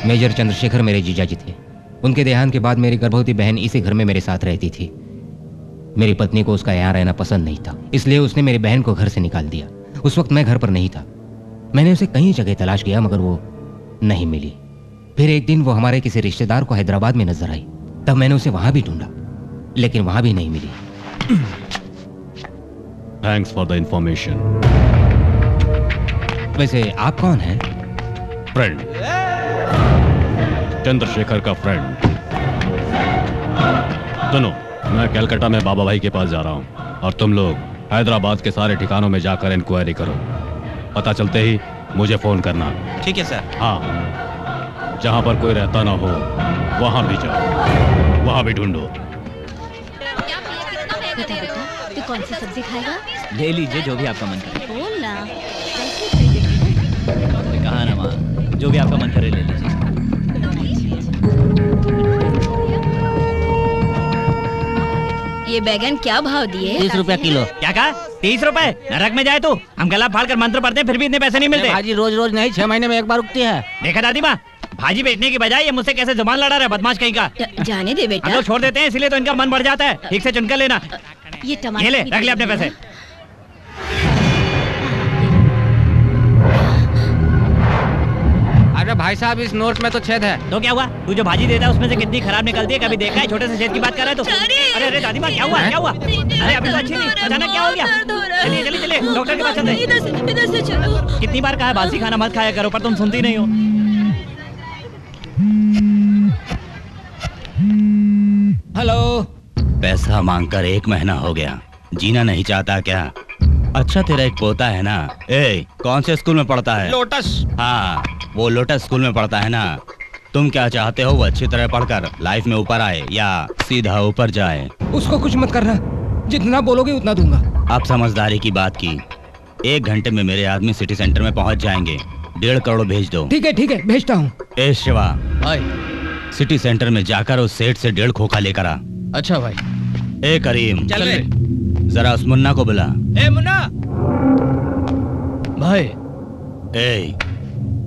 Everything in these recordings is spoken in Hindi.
मेजर चंद्रशेखर मेरे जीजाजी थे। उनके देहांत के बाद मेरी गर्भवती बहन इसी घर में मेरे साथ रहती थी। मेरी पत्नी को उसका यहाँ रहना पसंद नहीं था, इसलिए उसने मेरी बहन को घर से निकाल दिया। उस वक्त मैं घर पर नहीं था। मैंने उसे कई जगह तलाश किया मगर वो नहीं मिली। फिर एक दिन वो हमारे किसी रिश्तेदार को हैदराबाद में नजर आई। तब मैंने उसे वहां भी ढूंढा लेकिन वहां भी नहीं मिली। Thanks for the information. वैसे आप कौन हैं? फ्रेंड, चंद्रशेखर का फ्रेंड। सुनो, मैं कलकत्ता में बाबा भाई के पास जा रहा हूँ और तुम लोग हैदराबाद के सारे ठिकानों में जाकर इंक्वायरी करो। पता चलते ही मुझे फोन करना। ठीक है सर। हाँ, जहाँ पर कोई रहता ना हो वहाँ भी जाओ, वहाँ भी ढूंढो। बेटा बेटा, तू कौन सी सब्जी खाएगा? ले लीजिए जो भी आपका मन करे। बोल ना, कैसे खरीदेंगे? कहा ना माँ, जो भी आपका मन करे ले लीजिए। ये बैगन क्या भाव दिए? 30 रुपया किलो। क्या कहा? 30 रुपए? नरक में जाए तू। हम गला फाड़ कर मंत्र पढ़ते हैं फिर भी इतने पैसे नहीं मिलते। भाजी रोज रोज नहीं, 6 महीने में एक बार उगती है। देखा दादी माँ, भाजी बेचने की बजाय ये मुझसे कैसे जुबान लड़ा रहा है, बदमाश कहीं का। जाने दे बेटा। हम लोग छोड़ देते हैं इसलिए तो इनका मन बढ़ जाता है। ठीक से चुनकर लेना। ये टमाटर ये ले, रख ले अपने पैसे। अरे भाई साहब, इस नोट में तो छेद है। तो क्या हुआ? तू जो भाजी देता है उसमें से कितनी खराब निकलती है, कभी देखा है? छोटे से छेद की बात कर रहा है तो। अरे अरे दादी माँ, क्या हुआ? क्या हुआ? अरे अभी तो अच्छी थी, अचानक क्या हो गया? चलिए चलिए चलिए, डॉक्टर के पास चलते हैं। इधर से चलो। कितनी बार कहा है बासी खाना मत खाया करो, पर तुम सुनती नहीं हो। हेलो। पैसा मांगकर 1 महीना हो गया, जीना नहीं चाहता क्या? अच्छा तेरा एक पोता है ना? ए, कौन से स्कूल में पढ़ता है? लोटस। हाँ, वो लोटस स्कूल में पढ़ता है ना? तुम क्या चाहते हो वो अच्छी तरह पढ़कर लाइफ में ऊपर आए या सीधा ऊपर जाए? उसको कुछ मत करना, जितना बोलोगे उतना दूंगा। आप समझदारी की बात की। 1 घंटे में मेरे आदमी सिटी सेंटर में पहुंच जाएंगे। 1.5 करोड़ भेज दो। ठीक है, भेजता हूँ। ए शिवा, भाई सिटी सेंटर में जाकर उस सेठ से 1.5 खोखा लेकर आ। अच्छा भाई। ए करीम, चल रहे। जरा उस मुन्ना को बुला। ए मुन्ना भाई। ए,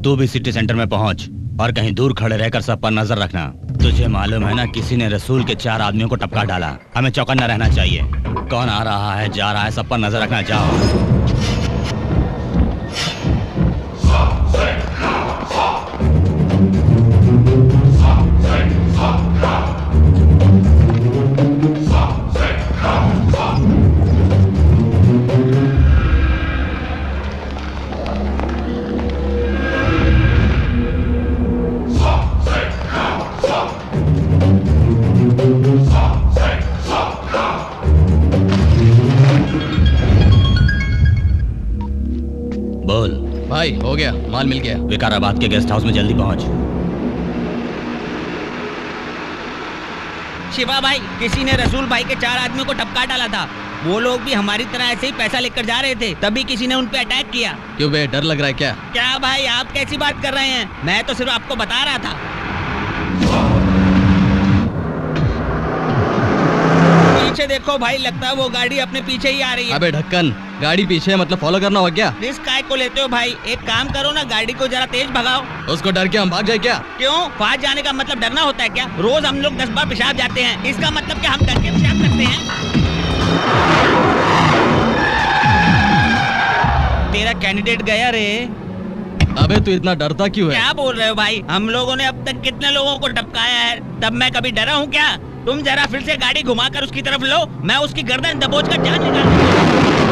तू भी सिटी सेंटर में पहुंच और कहीं दूर खड़े रहकर सब पर नजर रखना। तुझे मालूम है ना, किसी ने रसूल के 4 आदमियों को टपका डाला। हमें चौकन्ना रहना चाहिए। कौन आ रहा है, जा रहा है, सब पर नजर रखना। जाओ। बोल भाई, हो गया, माल मिल गया। विकाराबाद के गेस्ट हाउस में जल्दी पहुंच। शिवा भाई, किसी ने रसूल भाई के 4 आदमियों को टपका डाला था। वो लोग भी हमारी तरह ऐसे ही पैसा लेकर जा रहे थे, तभी किसी ने उन पे अटैक किया। क्यों बे, डर लग रहा है क्या? क्या भाई, आप कैसी बात कर रहे हैं? मैं तो सिर्फ आपको बता रहा था। पीछे देखो भाई, लगता है वो गाड़ी अपने पीछे ही आ रही है। अबे ढक्कन, गाड़ी पीछे है मतलब फॉलो करना हो क्या? रिस्क काय को लेते हो भाई? एक काम करो ना, गाड़ी को जरा तेज भगाओ। उसको डर के हम भाग जाए क्या? क्यों? फास्ट जाने का मतलब डरना होता है क्या? रोज हम लोग 10 बार पेशाब जाते हैं, इसका मतलब क्या हम डर के पेशाब करते हैं? तेरा कैंडिडेट गया रे। अबे तू इतना डरता क्यों है? क्या बोल रहे हो भाई? हम लोगों ने अब तक कितने लोगों को टपकाया है, तब मैं कभी डरा हूँ क्या? तुम जरा फिर से गाड़ी घुमाकर उसकी तरफ लो, मैं उसकी गर्दन दबोच कर जान निकाल दूंगा।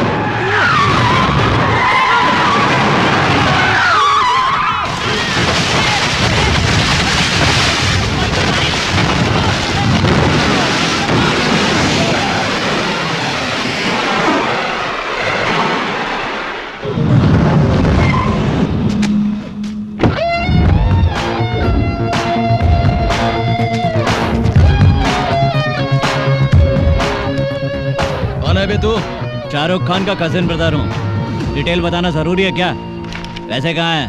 तू? शाहरुख खान का कजिन ब्रदर हूँ। डिटेल बताना जरूरी है क्या? पैसे कहाँ हैं?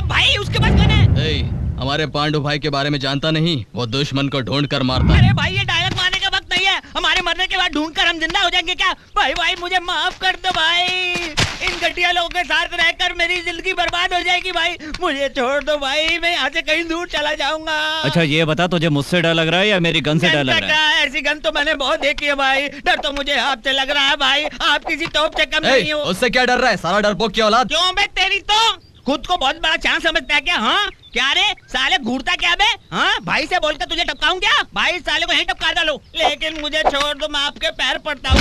भाई उसके पास गन है। हमारे पांडु भाई के बारे में जानता नहीं, वो दुश्मन को ढूंढ कर मारता है। अरे भाई, ये डायलॉग मारने का वक्त नहीं है। हमारे मरने के बाद ढूंढ कर हम जिंदा हो जाएंगे क्या? भाई भाई मुझे माफ कर दो भाई, इन घटिया लोगों के साथ रहकर मेरी जिंदगी बर्बाद हो जाएगी भाई। मुझे छोड़ दो भाई, मैं यहाँ से कहीं दूर चला जाऊंगा। अच्छा ये बता, तुझे मुझसे डर लग रहा है या मेरी गन से डर लग रहा है? ऐसी गन तो मैंने बहुत देखी है भाई, डर तो मुझे आपसे लग रहा है भाई। आप किसी तोप से कम नहीं हो। उससे क्या डर रहा है, सारा डरपोक की औलाद। क्यों बे तेरी तो खुद को बहुत बड़ा चांस समझता है क्या? हाँ क्या रे साले, घूरता क्या बे? हाँ भाई से बोलकर तुझे टपकाऊं क्या? भाई साले को यहीं टपका डालो, लेकिन मुझे छोड़ दो, मैं आपके पैर पड़ता हूँ।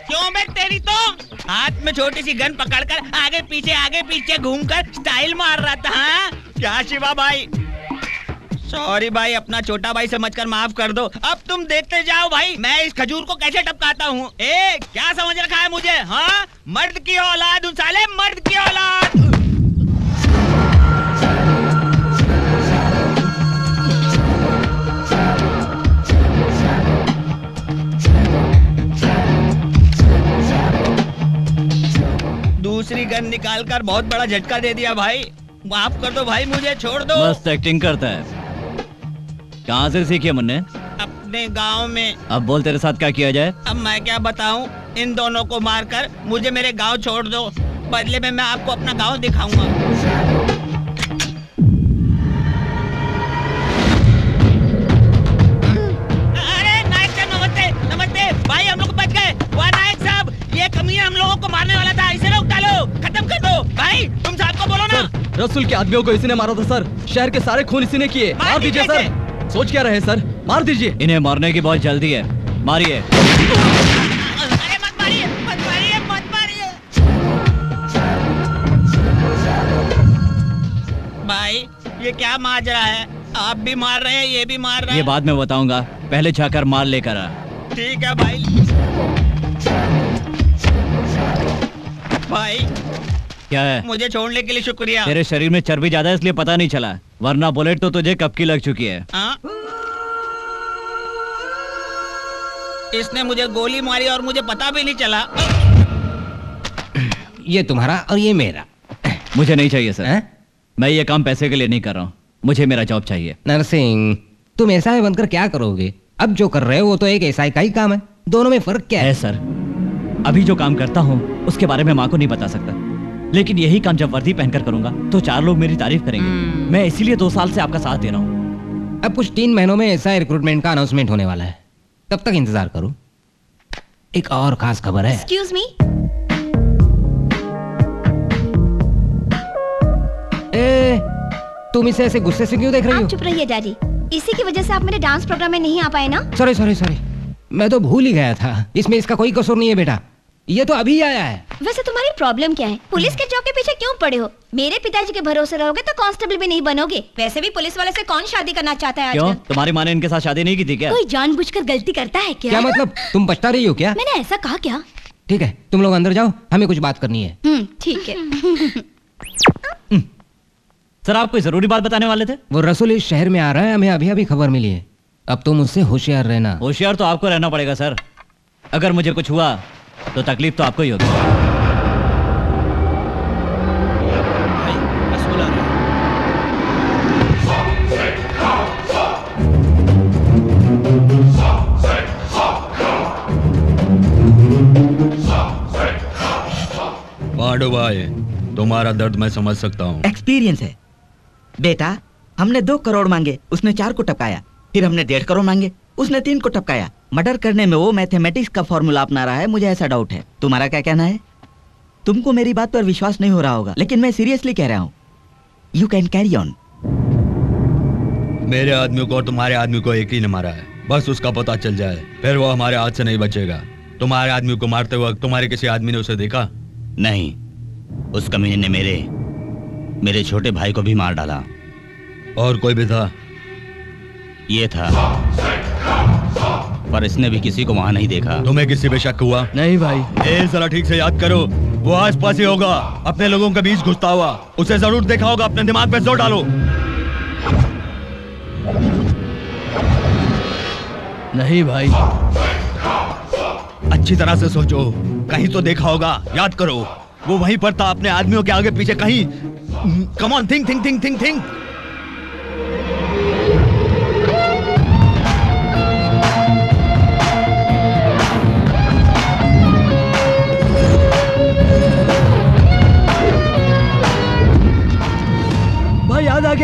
क्यों बे तेरी तो हाथ में छोटी सी गन पकड़कर आगे पीछे घूमकर स्टाइल मार रहा था। हाँ क्या शिवा भाई, सॉरी भाई, अपना छोटा भाई समझकर माफ कर दो। अब तुम देखते जाओ भाई मैं इस खजूर को कैसे टपकाता हूँ। ए क्या समझ रखा है मुझे? हाँ मर्द की औलाद हूँ साले, मर्द की औलाद। दूसरी गन निकालकर बहुत बड़ा झटका दे दिया भाई, माफ कर दो भाई, मुझे छोड़ दो। मस्त एक्टिंग करता है। कहाँ से सीखी है मुन्ने? अपने गांव में। अब बोल तेरे साथ क्या किया जाए? अब मैं क्या बताऊं, इन दोनों को मारकर मुझे मेरे गांव छोड़ दो, बदले में मैं आपको अपना गांव दिखाऊंगा। अरे नायक साहब नमस्ते, नमस्ते भाई, हम लोग बच गए। वाह नायक साहब, ये कमीना हम लोगों को मारने वाला था, इसे रोक डालो, खत्म कर दो। भाई तुम साहब को बोलो ना। रसूल के आदमियों को इसी ने मारा था सर, शहर के सारे खून इसी ने किए। मार दीजिए सर। सोच क्या रहे सर, मार दीजिए। इन्हें मारने की बहुत जल्दी है, मारिए। अरे मत मारिए, मत मारिए, मत मारिए। भाई ये क्या माजरा है, आप भी मार रहे हैं, ये भी मार रहे ये हैं। बाद में बताऊंगा, पहले जाकर मार लेकर आ। ठीक है भाई। भाई क्या है? मुझे छोड़ने के लिए शुक्रिया। तेरे शरीर में चर्बी ज्यादा है इसलिए पता नहीं चला, वरना बुलेट तो तुझे कब की लग चुकी है। हाँ? इसने मुझे गोली मारी और मुझे पता भी नहीं चला। ये तुम्हारा और ये मेरा। मुझे नहीं चाहिए सर। हैं? मैं ये काम पैसे के लिए नहीं कर रहा हूँ, मुझे मेरा जॉब चाहिए। नरसिंह, तुम एसआई बनकर क्या करोगे? अब जो कर रहे हो वो तो एक एसआई का ही काम है, दोनों में फर्क क्या है है? सर, अभी जो काम करता हूँ उसके बारे में माँ को नहीं बता सकता, लेकिन यही काम जब वर्दी पहनकर करूंगा तो 4 लोग मेरी तारीफ करेंगे। मैं इसीलिए 2 साल से आपका साथ दे रहा हूँ। अब कुछ 3 महीनों में एसआई रिक्रूटमेंट का अनाउंसमेंट होने वाला है, तब तक इंतजार करो। एक और खास खबर है। Excuse me. ए, तुम इसे ऐसे गुस्से से क्यों देख रही आप हो? चुप रहिए डैडी, इसी की वजह से आप मेरे डांस प्रोग्राम में नहीं आ पाए ना। सॉरी सॉरी सॉरी, मैं तो भूल ही गया था, इसमें इसका कोई कसूर नहीं है बेटा, ये तो अभी आया है। वैसे तुम्हारी प्रॉब्लम क्या है? पुलिस के जॉब के पीछे क्यों पड़े हो? मेरे पिताजी के भरोसे रहोगे तो कांस्टेबल भी नहीं बनोगे। वैसे भी पुलिस वाले से कौन शादी करना चाहता है क्यों, आजकल? तुम्हारी माँ ने इनके साथ शादी नहीं की थी क्या? कोई जानबूझकर गलती करता है क्या? क्या मतलब, तुम पछता रही हो क्या? मैंने ऐसा कहा क्या? ठीक है, तुम लोग अंदर जाओ, हमें कुछ बात करनी है। ठीक है। सर आप कोई जरूरी बात बताने वाले थे? वो रसूल इस शहर में आ रहा है, हमें अभी अभी खबर मिली है। अब तुम उससे होशियार रहना। होशियार तो आपको रहना पड़ेगा सर, अगर मुझे कुछ हुआ तो तकलीफ तो आपको ही होगी। माडो भाई, तुम्हारा दर्द मैं समझ सकता हूँ। एक्सपीरियंस है बेटा। हमने 2 करोड़ मांगे, उसने 4 को टपकाया। फिर हमने 1.5 करोड़ मांगे, उसने 3 को टपकाया। मर्डर करने में वो मैथमेटिक्स का फॉर्मूला अपना रहा है, मुझे ऐसा डाउट है। तुम्हारा क्या कहना है? तुमको मेरी बात पर विश्वास नहीं हो रहा होगा, लेकिन मैं सीरियसली कह रहा हूँ। You can carry on. मेरे आदमी को और तुम्हारे आदमी को एक ही ने मारा है, बस उसका पता चल जाए, फिर वो हमारे हाथ से नहीं बचेगा। तुम्हारे आदमी को मारते वक्त तुम्हारे किसी आदमी ने उसे देखा? नहीं, उस कमीने ने मेरे छोटे भाई को भी मार डाला। और कोई भी था? ये था, पर इसने भी किसी को वहां नहीं देखा। तुम्हें किसी पे शक हुआ? नहीं भाई। जरा ठीक से याद करो, वो आस पास ही होगा, अपने लोगों के बीच घुसता हुआ। उसे जरूर देखा होगा, अपने दिमाग पे जोर डालो। नहीं भाई। अच्छी तरह से सोचो, कहीं तो देखा होगा, याद करो। वो वहीं पर था, अपने आदमियों के आगे पीछे कहीं। Come on, think think think think think.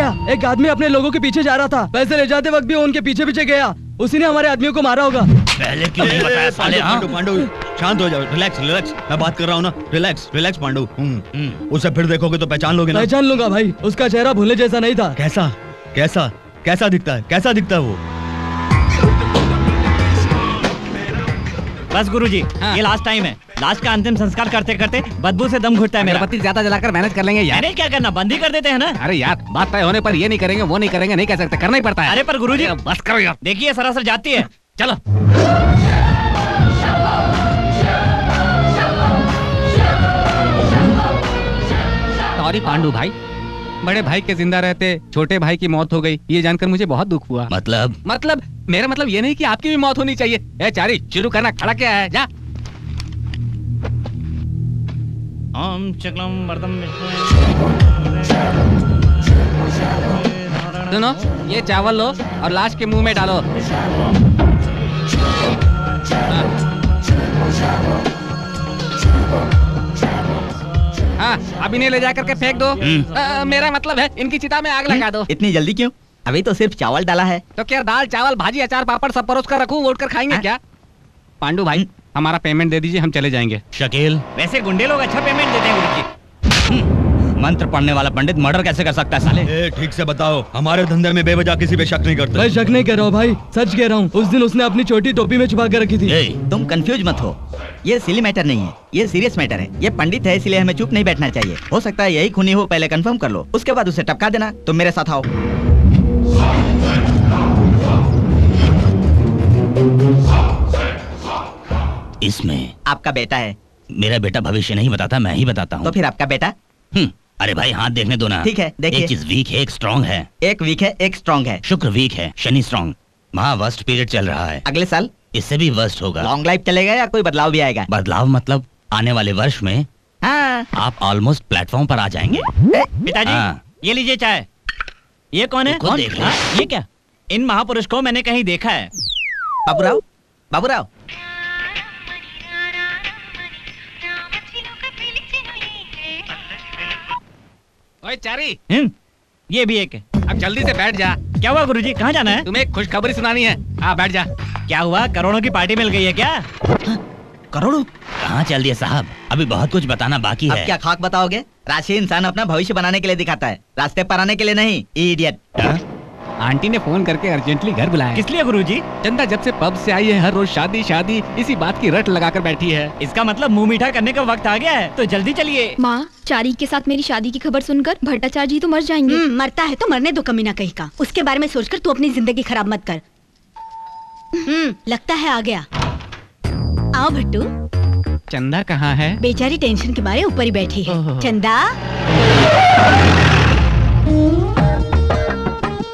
गया। एक आदमी अपने लोगों के पीछे जा रहा था, पैसे ले जाते वक्त भी वो उनके पीछे पीछे गया। उसी ने हमारे आदमियों को मारा होगा। पहले क्यों नहीं बताया साले? हाँ? पांडु शांत हो जाओ, रिलैक्स रिलैक्स, मैं बात कर रहा हूँ ना, रिलैक्स रिलैक्स पांडु। उसे फिर देखोगे तो पहचान लोगे ना? पहचान लूंगा भाई, उसका चेहरा भूलने जैसा नहीं था। कैसा कैसा कैसा दिखता है, कैसा दिखता है वो? बस गुरुजी, ये लास्ट टाइम है। लास्ट का अंतिम संस्कार करते करते बदबू से दम घुटता है मेरा। अगरबत्ती ज्यादा जलाकर मैनेज कर लेंगे यार। मैंने क्या करना, बंद ही कर देते हैं ना। अरे यार, बात तय होने पर ये नहीं करेंगे वो नहीं करेंगे नहीं कह सकते, करना ही पड़ता है। अरे पर गुरुजी, बस करो यार। देखिए सरासर जाती है। चलो। सॉरी पांडु भाई, बड़े भाई के जिंदा रहते छोटे भाई की मौत हो गई, ये जानकर मुझे बहुत दुख हुआ। मतलब मेरा मतलब ये नहीं कि आपकी भी मौत होनी चाहिए। ए चारी, शुरू करना, खड़ा क्या है, जा। ओम चक्रम वर्तम सुनो, ये चावल लो और लाश के मुंह में डालो। हाँ, अब इन्हें ले जाकर के फेंक दो। मेरा मतलब है इनकी चिता में आग लगा दो। इतनी जल्दी क्यों? अभी तो सिर्फ चावल डाला है। तो क्या दाल चावल भाजी अचार पापड़ सब परोस कर रखूं, वोट कर खाएंगे क्या? पांडु भाई, हमारा पेमेंट दे दीजिए, हम चले जाएंगे। शकील, वैसे गुंडे लोग अच्छा पेमेंट देते हैं गुरुजी। मंत्र पढ़ने वाला पंडित मर्डर कैसे कर सकता है साले? ठीक से बताओ, हमारे धंधे में बेवजह किसी पे शक नहीं करते। मैं शक नहीं कर रहा हूँ भाई, सच कह रहा हूँ। उस दिन उसने अपनी छोटी टोपी में छुपा कर रखी थी। तुम कंफ्यूज मत हो, ये सिली मैटर नहीं है, ये सीरियस मैटर है। ये पंडित है इसलिए हमें चुप नहीं बैठना चाहिए। हो सकता है यही खूनी हो, पहले कंफर्म कर लो, उसके बाद उसे टपका देना। तुम मेरे साथ आओ। इसमें आपका बेटा है। मेरा बेटा भविष्य नहीं बताता, मैं ही बताता हूँ। तो फिर आपका बेटा? अरे भाई हाथ देखने दो ना। ठीक है, देखिए। एक चीज वीक है, एक स्ट्रॉन्ग है। एक वीक है, एक स्ट्रॉन्ग है। शुक्र वीक है, शनि स्ट्रॉन्ग। महा वर्स्ट पीरियड चल रहा है। अगले साल इससे भी वर्स्ट होगा। लॉन्ग लाइफ चलेगा या कोई बदलाव भी आएगा? बदलाव मतलब आने वाले वर्ष में हाँ। आप ऑलमोस्ट प्लेटफॉर्म पर आ जाएंगे। पिताजी, ये लीजिए चाय। ये कौन है? खुद देख लो। ये क्या? इन महापुरुष को मैंने कहीं देखा है। बाबूराव, बाबूराव, ओए चारी, ये भी एक है। अब जल्दी से बैठ जा। क्या हुआ गुरुजी, कहाँ जाना है? तुम्हें एक खुशखबरी सुनानी है। हाँ बैठ जा। क्या हुआ, करोड़ों की पार्टी मिल गई है क्या? करोड़ों? कहाँ चल दिए साहब, अभी बहुत कुछ बताना बाकी अब है। क्या खाक बताओगे? राशि इंसान अपना भविष्य बनाने के लिए दिखाता है, रास्ते पर आने के लिए नहीं। इडियट। आंटी ने फोन करके अर्जेंटली घर बुलाया। किस लिए गुरुजी? चंदा जब से पब से आई है हर रोज शादी शादी इसी बात की रट लगाकर बैठी है। इसका मतलब मुंह मीठा करने का वक्त आ गया है, तो जल्दी चलिए। माँ, चारी के साथ मेरी शादी की खबर सुनकर भट्टाचार्य जी तो मर जाएंगे। मरता है तो मरने दो कमीना कहीं का। उसके बारे में सोचकर तू अपनी जिंदगी खराब मत कर। लगता है आ गया। आओ भट्टू। चंदा कहाँ है? बेचारी टेंशन के मारे ऊपर ही बैठी है। चंदा,